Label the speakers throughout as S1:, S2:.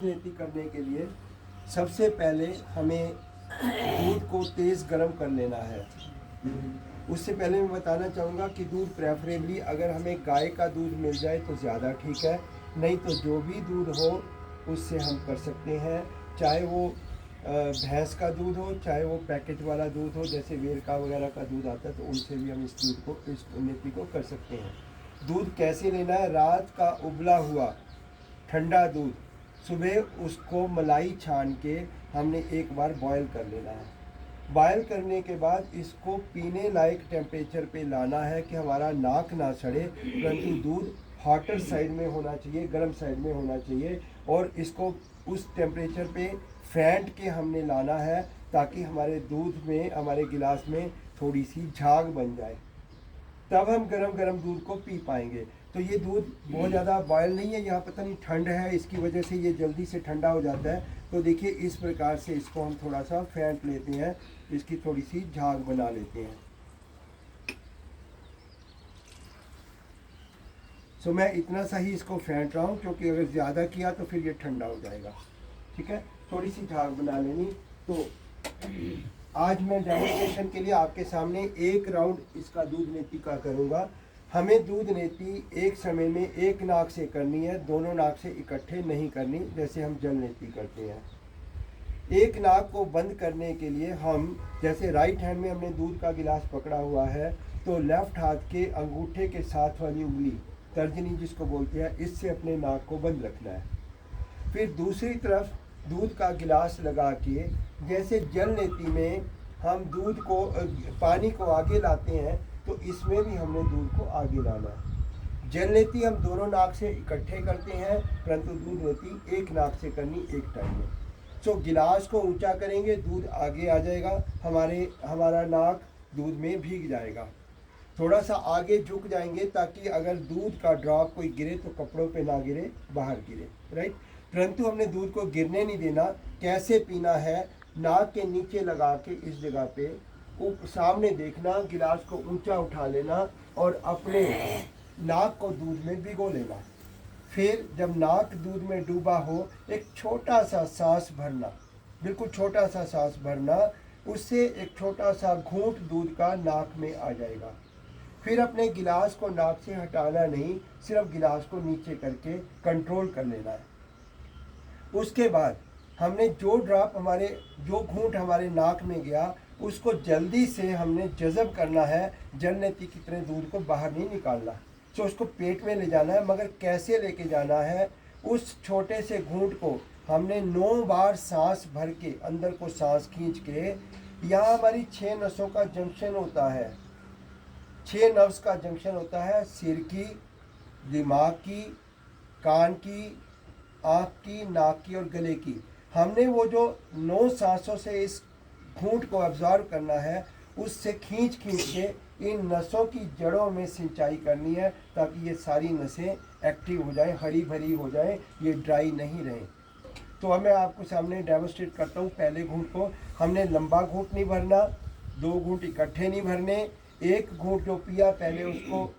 S1: राजनीति करने के लिए सबसे पहले हमें दूध को तेज़ गर्म कर लेना है। उससे पहले मैं बताना चाहूँगा कि दूध प्रेफरेबली अगर हमें गाय का दूध मिल जाए तो ज़्यादा ठीक है, नहीं तो जो भी दूध हो उससे हम कर सकते हैं। चाहे वो भैंस का दूध हो, चाहे वो पैकेट वाला दूध हो, जैसे वेरका वगैरह का दूध आता है, तो उनसे भी हम इस नीति को कर सकते हैं। दूध कैसे लेना है? रात का उबला हुआ ठंडा दूध सुबह उसको मलाई छान के हमने एक बार बॉयल कर लेना है। बॉयल करने के बाद इसको पीने लायक टेम्परेचर पे लाना है कि हमारा नाक ना सड़े, परंतु दूध हॉटर साइड में होना चाहिए, गर्म साइड में होना चाहिए। और इसको उस टेम्परेचर पे फेंट के हमने लाना है ताकि हमारे दूध में, हमारे गिलास में थोड़ी सी झाग बन जाए, तब हम गरम गरम दूध को पी पाएंगे। तो ये दूध बहुत ज़्यादा बॉयल नहीं है, यहाँ पता नहीं ठंड है इसकी वजह से ये जल्दी से ठंडा हो जाता है। तो देखिए इस प्रकार से इसको हम थोड़ा सा फेंट लेते हैं, इसकी थोड़ी सी झाग बना लेते हैं। सो मैं इतना सा ही इसको फेंट रहा हूँ, क्योंकि अगर ज़्यादा किया तो फिर ये ठंडा हो जाएगा। ठीक है, थोड़ी सी झाग बना लेनी। तो आज मैं डेमोन्स्ट्रेशन के लिए आपके सामने एक राउंड इसका दूध नीति का करूँगा। हमें दूध नीति एक समय में एक नाक से करनी है, दोनों नाक से इकट्ठे नहीं करनी जैसे हम जल नीति करते हैं। एक नाक को बंद करने के लिए हम, जैसे राइट हैंड में हमने दूध का गिलास पकड़ा हुआ है, तो लेफ्ट हाथ के अंगूठे के साथ वाली उंगली, तर्जनी जिसको बोलते हैं, इससे अपने नाक को बंद रखना है। फिर दूसरी तरफ दूध का गिलास लगा के, जैसे जल नीति में हम दूध को, पानी को आगे लाते हैं, तो इसमें भी हमने दूध को आगे लाना है। जल नीति हम दोनों नाक से इकट्ठे करते हैं, परंतु दूध नीति एक नाक से करनी एक टाइम में। सो गिलास को ऊंचा करेंगे, दूध आगे आ जाएगा, हमारा नाक दूध में भीग जाएगा। थोड़ा सा आगे झुक जाएंगे ताकि अगर दूध का ड्रॉप कोई गिरे तो कपड़ों पे ना गिरे, बाहर गिरे, राइट। परंतु हमने दूध को गिरने नहीं देना। कैसे पीना है? नाक के नीचे लगा के इस जगह पे सामने देखना, गिलास को ऊंचा उठा लेना और अपने नाक को दूध में भिगो लेना। फिर जब नाक दूध में डूबा हो, एक छोटा सा सांस भरना, बिल्कुल छोटा सा सांस भरना, उससे एक छोटा सा घूंट दूध का नाक में आ जाएगा। फिर अपने गिलास को नाक से हटाना नहीं, सिर्फ गिलास को नीचे करके कंट्रोल कर लेना है। उसके बाद हमने जो घूंट हमारे नाक में गया, उसको जल्दी से हमने जज़ब करना है। जल नीति की तरह दूध को बाहर नहीं निकालना, तो उसको पेट में ले जाना है। मगर कैसे लेके जाना है? उस छोटे से घूंट को हमने 9 बार सांस भर के, अंदर को सांस खींच के, यहाँ हमारी 6 नसों का जंक्शन होता है, 6 नर्व्स का जंक्शन होता है, सिर की, दिमाग की, कान की, आँख की, नाक की और गले की। हमने वो जो 9 सांसों से इस घूंट को एब्जॉर्व करना है, उससे खींच के इन नसों की जड़ों में सिंचाई करनी है, ताकि ये सारी नसें एक्टिव हो जाएं, हरी भरी हो जाएं, ये ड्राई नहीं रहें। तो अब मैं आपको सामने डेमोन्स्ट्रेट करता हूँ। पहले घूंट को हमने लंबा घूंट नहीं भरना, 2 घूंट इकट्ठे नहीं भरने। एक घूंट जो पिया पहले उसको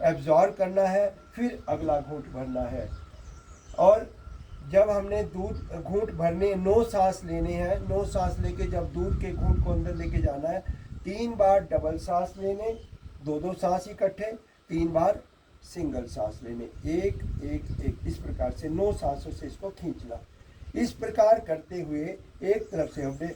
S1: एब्जॉर्व करना है, फिर अगला घूंट भरना है। और जब हमने दूध घूंट भरने, 9 सांस लेने हैं, 9 सांस लेके जब दूध के घूंट को अंदर लेके जाना है, 3 बार डबल सांस लेने, 2-2 सांस इकट्ठे, 3 बार सिंगल सांस लेने, 1-1-1, इस प्रकार से 9 सांसों से इसको खींचना। इस प्रकार करते हुए एक तरफ से हमने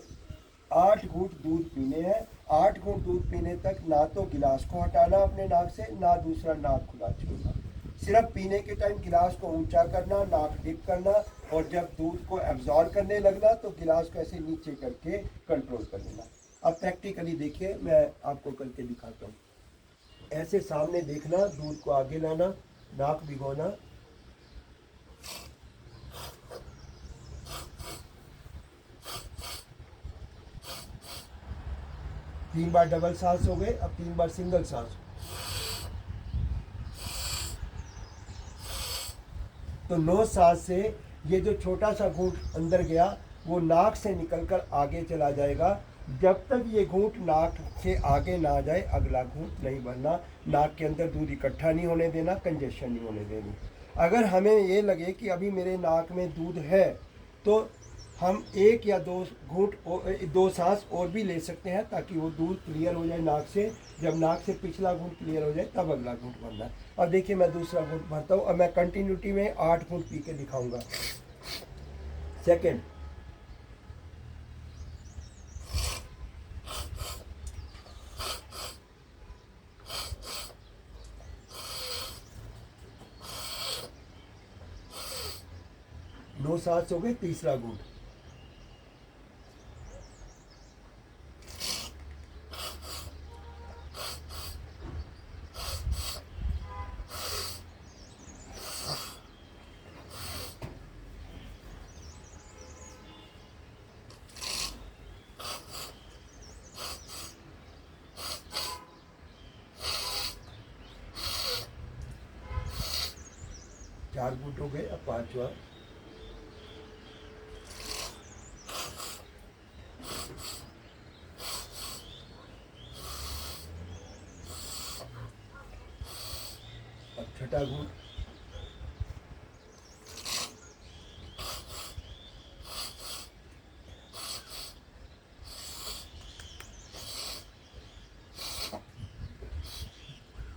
S1: 8 घूंट दूध पीने हैं। 8 घूंट दूध पीने तक ना तो गिलास को हटाना अपने नाक से, ना दूसरा नाक खुला छोड़ना। सिर्फ पीने के टाइम गिलास को ऊंचा करना, नाक डिप करना, और जब दूध को एब्जॉर्ब करने लगना तो गिलास को ऐसे नीचे करके कंट्रोल कर लेना। अब प्रैक्टिकली देखिए, मैं आपको करके दिखाता हूँ। ऐसे सामने देखना, दूध को आगे लाना, नाक भिगोना, तीन बार डबल सांस हो गए, अब 3 बार सिंगल सांस। तो 9 सांस से ये जो छोटा सा घूंट अंदर गया, वो नाक से निकलकर आगे चला जाएगा। जब तक ये घूंट नाक से आगे ना आ जाए, अगला घूंट नहीं भरना। नाक के अंदर दूध इकट्ठा नहीं होने देना, कंजेशन नहीं होने देनी। अगर हमें ये लगे कि अभी मेरे नाक में दूध है तो हम एक या दो घूंट दो सांस और भी ले सकते हैं ताकि वो दूध क्लियर हो जाए नाक से। जब नाक से पिछला घूंट क्लियर हो जाए तब अगला घूंट भरना है। अब देखिए मैं दूसरा घूंट भरता हूँ। अब मैं कंटिन्यूटी में 8 घूंट पी के दिखाऊंगा। सेकेंड, नौ सांस हो गए, तीसरा घूंट, चार घूंट हो गए। अब पांचवा, अब छठा घूंट,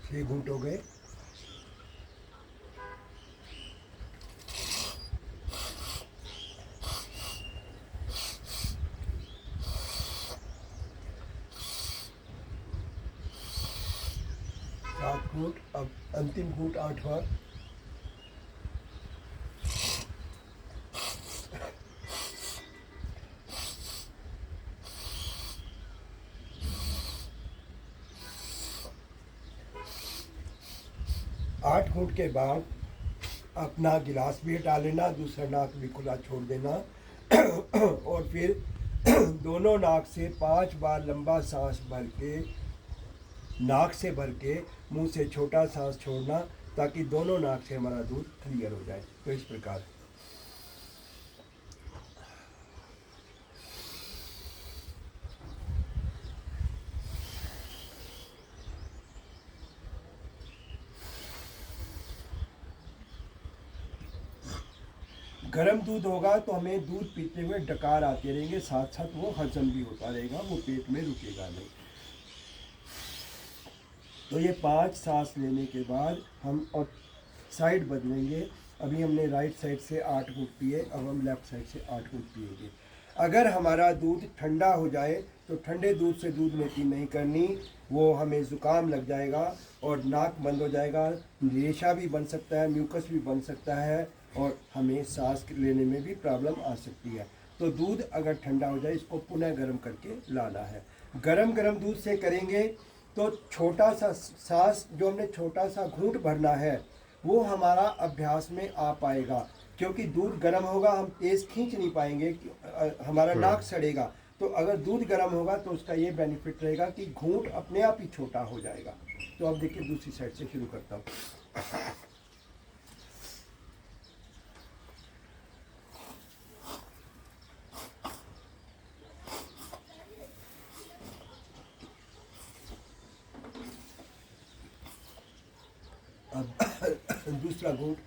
S1: छह घूंट हो गए। सात घूंट। अब अंतिम घूंट आठवां, 8 घूंट के बाद अपना गिलास भी हटा लेना, दूसरा नाक भी खुला छोड़ देना और फिर दोनों नाक से 5 बार लंबा सांस भर के, नाक से भर के मुंह से छोटा सांस छोड़ना ताकि दोनों नाक से हमारा दूध क्लियर हो जाए। तो इस प्रकार गर्म दूध होगा तो हमें दूध पीते हुए डकार आते रहेंगे, साथ साथ वो हजम भी होता रहेगा, वो पेट में रुकेगा नहीं। तो ये 5 सांस लेने के बाद हम और साइड बदलेंगे। अभी हमने राइट साइड से 8 घूंट पिए, अब हम लेफ्ट साइड से 8 घूंट पिएंगे। अगर हमारा दूध ठंडा हो जाए तो ठंडे दूध से दूध मेथी नहीं करनी, वो हमें ज़ुकाम लग जाएगा और नाक बंद हो जाएगा, रेशा भी बन सकता है, म्यूकस भी बन सकता है और हमें सांस लेने में भी प्रॉब्लम आ सकती है। तो दूध अगर ठंडा हो जाए इसको पुनः गर्म करके लाना है। गरम गरम दूध से करेंगे तो छोटा सा सांस जो हमने छोटा सा घूंट भरना है वो हमारा अभ्यास में आ पाएगा, क्योंकि दूध गर्म होगा हम तेज़ खींच नहीं पाएंगे, हमारा नाक सड़ेगा। तो अगर दूध गर्म होगा तो उसका ये बेनिफिट रहेगा कि घूंट अपने आप ही छोटा हो जाएगा। तो अब देखिए दूसरी साइड से शुरू करता हूँ। अब दूसरा घूंट,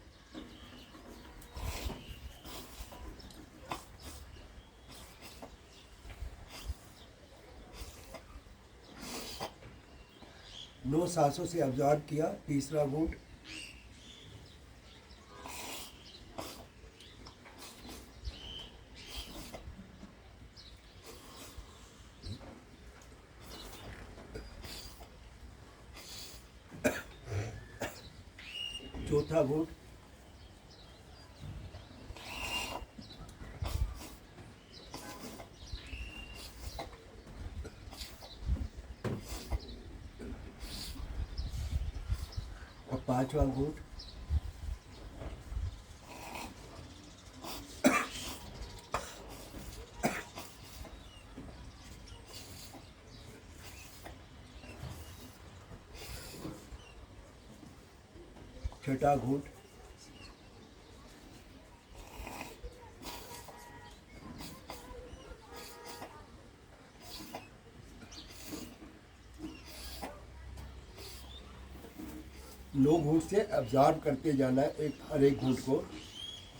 S1: नौ सांसों से अब्जॉर्ब किया, तीसरा घूंट, चौथा घूंट, और पांचवा घूंट, छठा घूंट, 9 घूंट से ऑब्जर्व करते जाना है एक हर एक घूंट को।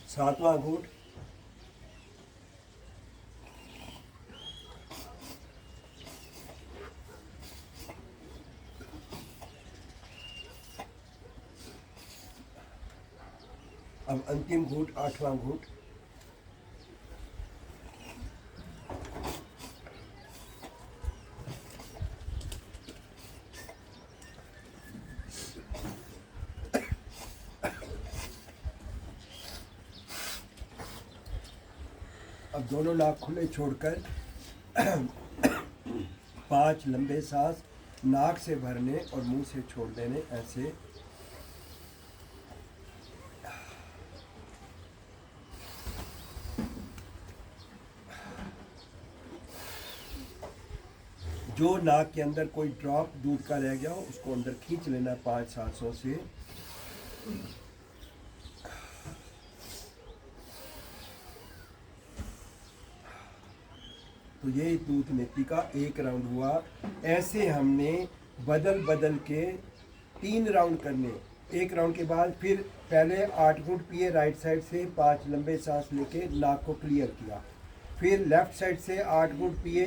S1: 7वां घूंट, अब अंतिम घूंट 8वां घूंट। अब दोनों नाक खुले छोड़कर 5 लंबे सांस नाक से भरने और मुंह से छोड़ देने, ऐसे। जो नाक के अंदर कोई ड्रॉप दूध का रह गया हो उसको अंदर खींच लेना 5 सांसों से। तो ये दूध नीति का एक राउंड हुआ। ऐसे हमने बदल बदल के 3 राउंड करने। एक राउंड के बाद फिर पहले 8 घूंट पिए राइट साइड से, 5 लंबे सांस लेके नाक को क्लियर किया। फिर लेफ्ट साइड से 8 घूंट पिए,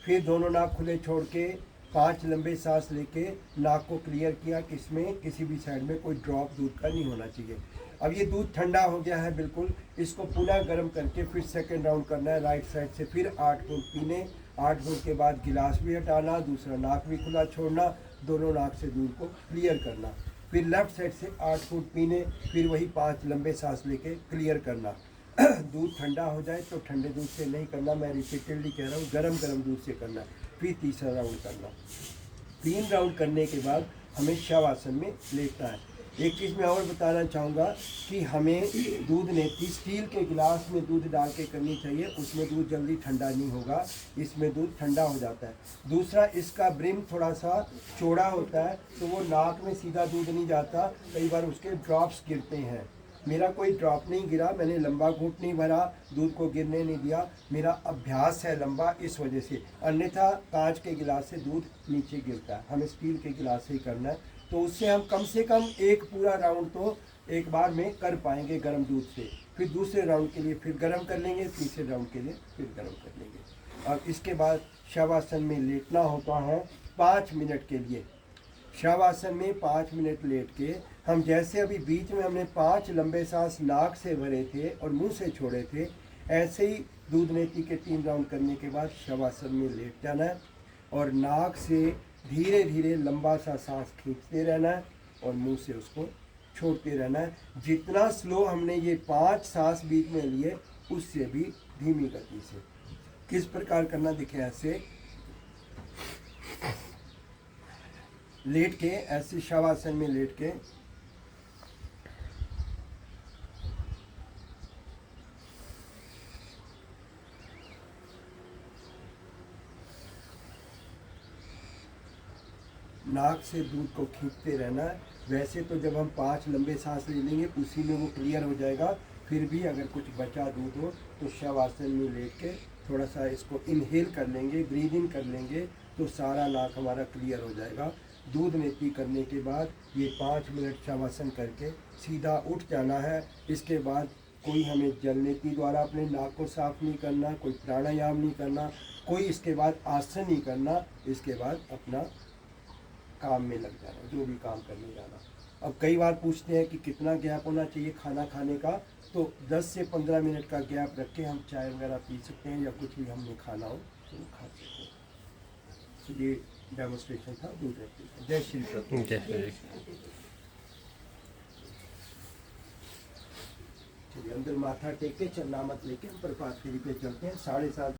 S1: फिर दोनों नाक खुले छोड़ के 5 लंबे सांस लेके नाक को क्लियर किया। किसमें, किसी भी साइड में कोई ड्रॉप दूध का नहीं होना चाहिए। अब ये दूध ठंडा हो गया है बिल्कुल, इसको पुनः गर्म करके फिर सेकंड राउंड करना है राइट साइड से। फिर 8 घूंट पीने, 8 घूंट के बाद गिलास भी हटाना, दूसरा नाक भी खुला छोड़ना, दोनों नाक से दूध को क्लियर करना। फिर लेफ्ट साइड से 8 घूंट पीने, फिर वही 5 लंबे सांस लेके क्लियर करना। दूध ठंडा हो जाए तो ठंडे दूध से नहीं करना, मैं रिपीटेडली कह रहा हूँ, गरम गरम दूध से करना। फिर तीसरा राउंड करना। 3 राउंड करने के बाद हमें शवासन में लेटना है। एक चीज़ मैं और बताना चाहूँगा कि हमें दूध नीति स्टील के गिलास में दूध डाल के करनी चाहिए, उसमें दूध जल्दी ठंडा नहीं होगा, इसमें दूध ठंडा हो जाता है। दूसरा, इसका ब्रिम थोड़ा सा चौड़ा होता है तो वो नाक में सीधा दूध नहीं जाता, कई बार उसके ड्रॉप्स गिरते हैं। मेरा कोई ड्रॉप नहीं गिरा, मैंने लंबा घूंट नहीं भरा, दूध को गिरने नहीं दिया, मेरा अभ्यास है लंबा, इस वजह से। अन्यथा कांच के गिलास से दूध नीचे गिरता है, हमें स्टील के गिलास से ही करना है। तो उससे हम कम से कम एक पूरा राउंड तो एक बार में कर पाएंगे गर्म दूध से। फिर दूसरे राउंड के लिए फिर गर्म कर लेंगे, तीसरे राउंड के लिए फिर गर्म कर लेंगे। और इसके बाद शवासन में लेटना होता है 5 मिनट के लिए। शवासन में 5 मिनट लेट के हम, जैसे अभी बीच में हमने 5 लंबे सांस नाक से भरे थे और मुंह से छोड़े थे, ऐसे ही दूध नीति के 3 राउंड करने के बाद शवासन में लेट जाना है और नाक से धीरे धीरे लंबा सा सांस खींचते रहना है और मुंह से उसको छोड़ते रहना है। जितना स्लो हमने ये 5 सांस बीच में लिए, उससे भी धीमी गति से। किस प्रकार करना दिखे, ऐसे लेट के, ऐसे शवासन में लेट के नाक से दूध को खींचते रहना है। वैसे तो जब हम 5 लंबे सांस ले लेंगे उसी में वो क्लियर हो जाएगा। फिर भी अगर कुछ बचा दूध हो तो शवासन में लेट के थोड़ा सा इसको इनहेल कर लेंगे, ब्रीद इन कर लेंगे, तो सारा नाक हमारा क्लियर हो जाएगा। दूध नीति करने के बाद ये 5 मिनट शवासन करके सीधा उठ जाना है। इसके बाद कोई हमें जल नीति द्वारा अपने नाक को साफ नहीं करना, कोई प्राणायाम नहीं करना, कोई इसके बाद आसन नहीं करना। इसके बाद अपना काम में लग जाना, जो भी काम करने जाना। अब कई बार पूछते हैं कि कितना गैप होना चाहिए खाना खाने का, तो 10 से 15 मिनट का गैप रख के हम चाय वगैरह पी सकते हैं या कुछ भी हमने खाना हो तो खा सकते हैं। तो ये डेमोस्ट्रेशन था दूध नीति का। जय श्री कृष्ण। चलिए अंदर माथा टेक के, चलना मत लेके हम प्रभात फेरी पे चलते हैं। 7:30